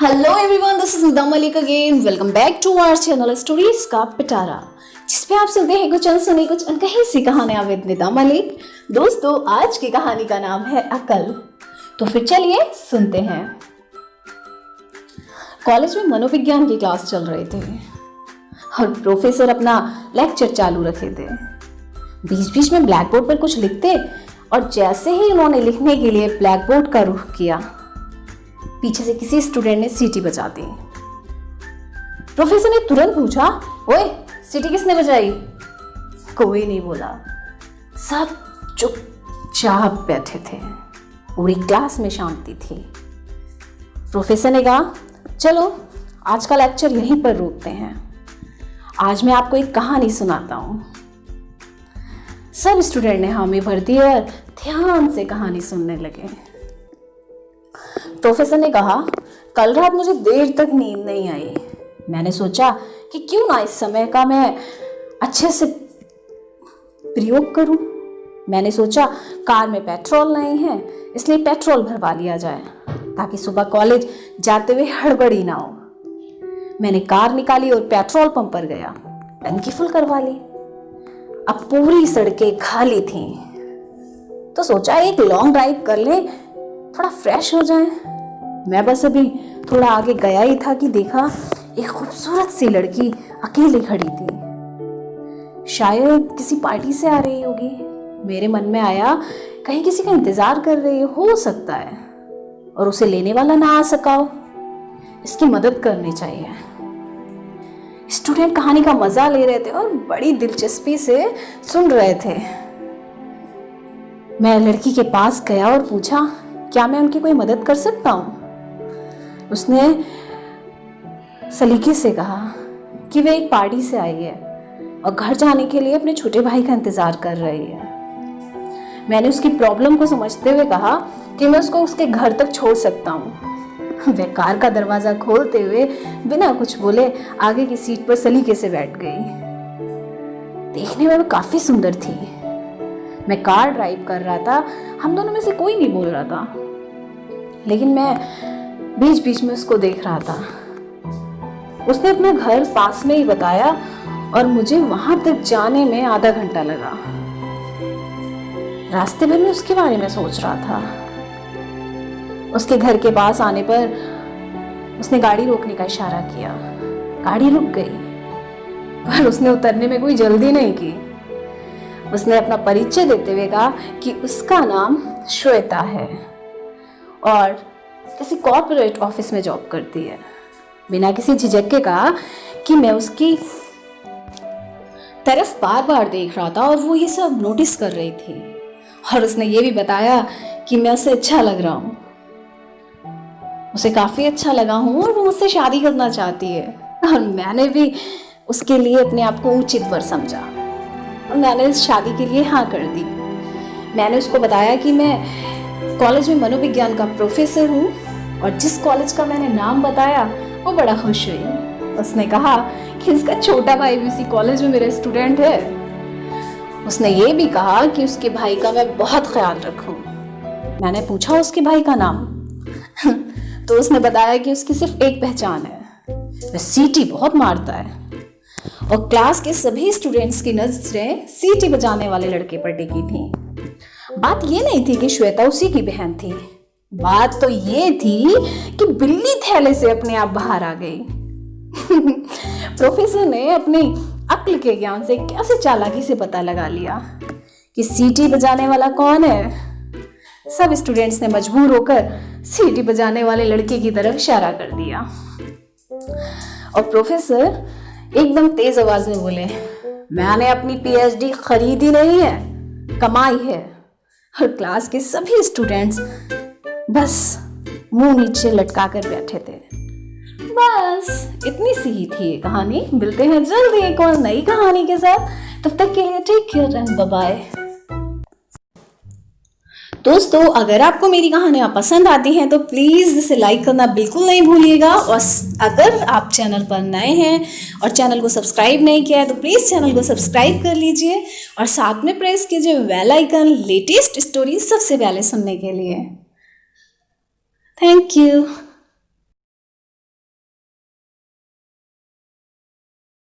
Hello everyone, this is Nida Malik again. Welcome back to our channel stories का पिटारा, जिसपे आप सुनते हैं कुछ अनसुनी कुछ अनकही सी कहानियां विद निदा मलिक। दोस्तों, आज की कहानी का नाम है अकल। तो फिर चलिए सुनते हैं। कॉलेज में मनोविज्ञान की क्लास चल रहे थे और प्रोफेसर अपना लेक्चर चालू रखे थे। बीच बीच में ब्लैक बोर्ड पर कुछ लिखते और जैसे ही उन्होंने लिखने के लिए ब्लैक बोर्ड का रुख किया, पीछे से किसी स्टूडेंट ने सीटी बजा दी। प्रोफेसर ने तुरंत पूछा, ओए सीटी किसने बजाई? कोई नहीं बोला, सब चुपचाप बैठे थे। पूरी क्लास में शांति थी। प्रोफेसर ने कहा, चलो आज का लेक्चर यहीं पर रोकते हैं। आज मैं आपको एक कहानी सुनाता हूं। सब स्टूडेंट ने हामी भर दी और ध्यान से कहानी सुनने लगे। प्रोफेसर ने कहा, कल रात मुझे देर तक नींद नहीं आई। मैंने सोचा कि क्यों ना इस समय का मैं अच्छे से प्रयोग करूं। मैंने सोचा कार में पेट्रोल नहीं है, इसलिए पेट्रोल भरवा लिया जाए ताकि सुबह कॉलेज जाते हुए हड़बड़ी ना हो। मैंने कार निकाली और पेट्रोल पंप पर गया, टंकी फुल करवा ली। अब पूरी सड़कें खाली थीं, तो सोचा एक लॉन्ग ड्राइव कर ले, थोड़ा फ्रेश हो जाए। मैं बस अभी थोड़ा आगे गया ही था कि देखा एक खूबसूरत सी लड़की अकेली खड़ी थी। शायद किसी पार्टी से आ रही होगी। मेरे मन में आया कहीं किसी का इंतजार कर रही हो सकता है और उसे लेने वाला ना आ सका हो। इसकी मदद करनी चाहिए। स्टूडेंट कहानी का मजा ले रहे थे और बड़ी दिलचस्पी से सुन रहे थे। मैं लड़की के पास गया और पूछा, क्या मैं उनकी कोई मदद कर सकता हूँ? उसने सलीके से कहा कि वे एक पार्टी से आई है और घर जाने के लिए अपने छोटे भाई का इंतजार कर रही है। मैंने उसकी प्रॉब्लम को समझते हुए कहा कि मैं उसको उसके घर तक छोड़ सकता हूँ। वह कार का दरवाजा खोलते हुए बिना कुछ बोले आगे की सीट पर सलीके से बैठ गई। देखने में वो काफी सुंदर थी। मैं कार ड्राइव कर रहा था, हम दोनों में से कोई नहीं बोल रहा था, लेकिन मैं बीच बीच में उसको देख रहा था। उसने अपना घर पास में ही बताया और मुझे वहां तक जाने में आधा घंटा लगा। रास्ते भर में उसके बारे में सोच रहा था। उसके घर के पास आने पर उसने गाड़ी रोकने का इशारा किया। गाड़ी रुक गई, पर उसने उतरने में कोई जल्दी नहीं की। उसने अपना परिचय देते हुए कहा कि उसका नाम श्वेता है और किसी कॉर्पोरेट ऑफिस में जॉब करती है। बिना किसी झिझक के कहा कि मैं उसकी तरफ बार बार देख रहा था और वो ये सब नोटिस कर रही थी। और उसने ये भी बताया कि मैं उसे अच्छा लग रहा हूँ, उसे काफी अच्छा लगा हूँ और वो मुझसे शादी करना चाहती है। और मैंने भी उसके लिए अपने आप को उचित वर समझा और मैंने इस शादी के लिए हाँ कर दी। मैंने उसको बताया कि मैं कॉलेज में मनोविज्ञान का प्रोफेसर हूँ और जिस कॉलेज का मैंने नाम बताया वो बड़ा खुश हुई। उसने कहा कि उसका छोटा भाई भी उसी कॉलेज में मेरा स्टूडेंट है। उसने ये भी कहा कि उसके भाई का मैं बहुत ख्याल रखूं। मैंने पूछा उसके भाई का नाम तो उसने बताया कि उसकी सिर्फ एक पहचान है, वह सीटी बहुत मारता है। और क्लास के सभी स्टूडेंट्स की नजरें सीटी बजाने वाले लड़के पर टिकी थी। बात ये नहीं थी कि श्वेता उसी की बहन थी, बात तो ये थी कि बिल्ली थैले से अपने आप बाहर आ गई। प्रोफेसर ने अपनी अक्ल के ज्ञान से कैसे चालाकी से पता लगा लिया कि सीटी बजाने वाला कौन है। सब स्टूडेंट्स ने मजबूर होकर सीटी बजाने वाले लड़के की तरफ इशारा कर दिया और प्रोफेसर एकदम तेज आवाज में बोले, मैंने अपनी पीएचडी खरीदी नहीं है, कमाई है। और क्लास के सभी स्टूडेंट्स बस मुंह नीचे लटका कर बैठे थे। बस इतनी सी ही थी ये कहानी। मिलते हैं जल्दी एक और नई कहानी के साथ। तब तक के लिए take care and bye bye. दोस्तों, अगर आपको मेरी कहानियाँ पसंद आती हैं तो प्लीज़ इसे लाइक करना बिल्कुल नहीं भूलिएगा। और अगर आप चैनल पर नए हैं और चैनल को सब्सक्राइब नहीं किया है तो प्लीज़ चैनल को सब्सक्राइब कर लीजिए और साथ में प्रेस कीजिए बेल आइकन लेटेस्ट स्टोरी सबसे पहले सुनने के लिए। Thank you.